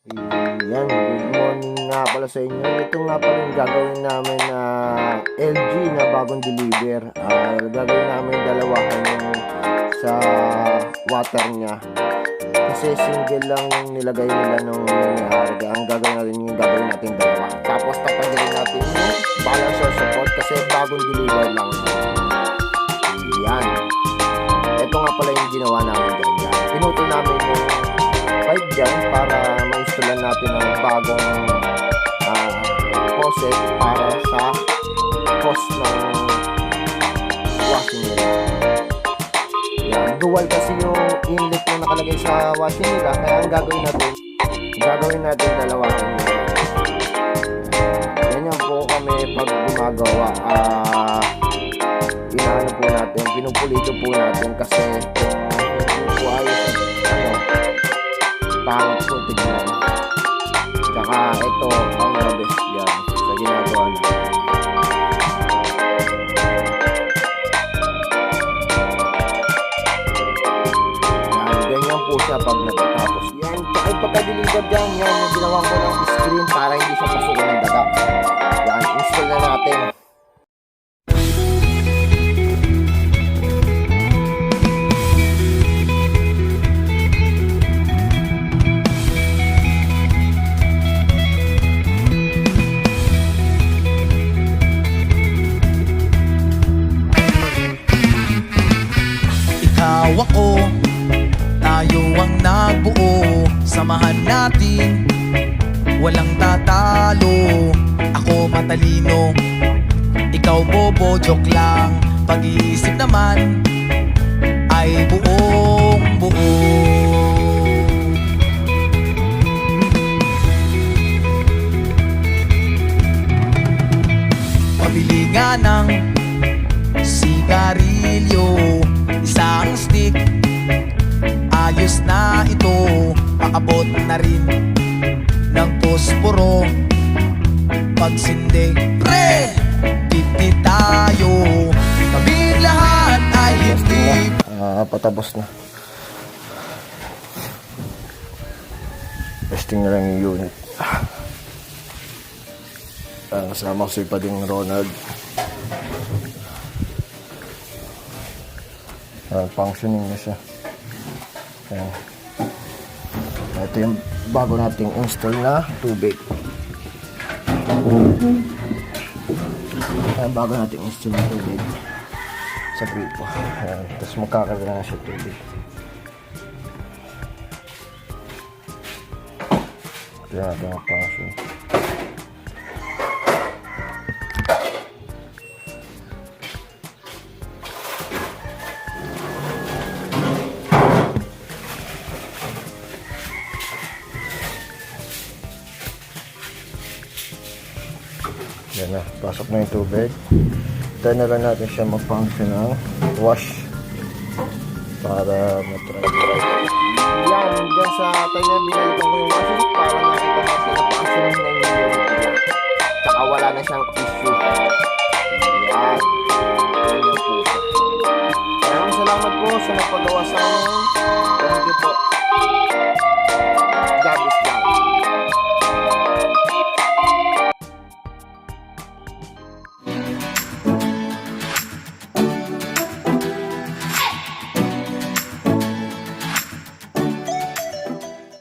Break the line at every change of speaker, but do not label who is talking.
Yan, good morning nga pala sa inyo. Ito nga pala yung gagawin namin na LG na bagong deliver. Gagawin namin dalawahan yung sa water niya. Kasi single lang yung nilagay nila nung nangyari. Ang gagawin natin dalawa. Tapos tatanggalin natin yung balancer support kasi bagong deliver lang. Yan. Ito nga pala yung ginawa namin dyan. Pinuto namin yung pipe dyan para ma-installan natin ang bagong faucet para sa hose ng washing nila. Yan. Dual kasi yung inlet na nakalagay sa washing nila, kaya ang gagawin natin dalawahan nila. Ganyan po kami pag gumagawa. Inaano po natin, pinupulito po natin kasi kung po ayos pangit po tignan. Tsaka ito ang the best yan sa ginagawa natin. Yan, ganyan po siya pag natatapos. Yan, tsaka yung pagka-deliver dyan, yan yung ginawa ko ng screen para hindi siya pasukan ng daga. Yan, install na natin.
Ako, tayo ang nagbuo, samahan natin, walang tatalo. Ako matalino, ikaw bobo, joke lang. Pag-iisip naman ay buong buo. Pabili nga ng sigarilyo, isang stick, ayos na ito. Paabot na rin ng posporo. Pagsindi, pre, titi tayo. Kaming lahat ay hindi.
Patapos na. Testing na lang yung unit. Kasama ko si Pading Ronald. Functioning na siya. Ayan. Ito yung bago nating install na tubig. Ayan, bago nating install na tubig sa gripo. Ayan. Tapos magkakaroon na siya tubig. Ito yung ating function. Yan na, pasok na yung tubig. Tayo na lang natin siya mag-function ng wash para matry. Yan, dyan sa tayo na binalitan ko yung wash para nakita natin na functioning na yung unit. Tsaka wala na siyang issue. Yan. Yan po siya. Maraming salamat po sa nagpagawa sa amin.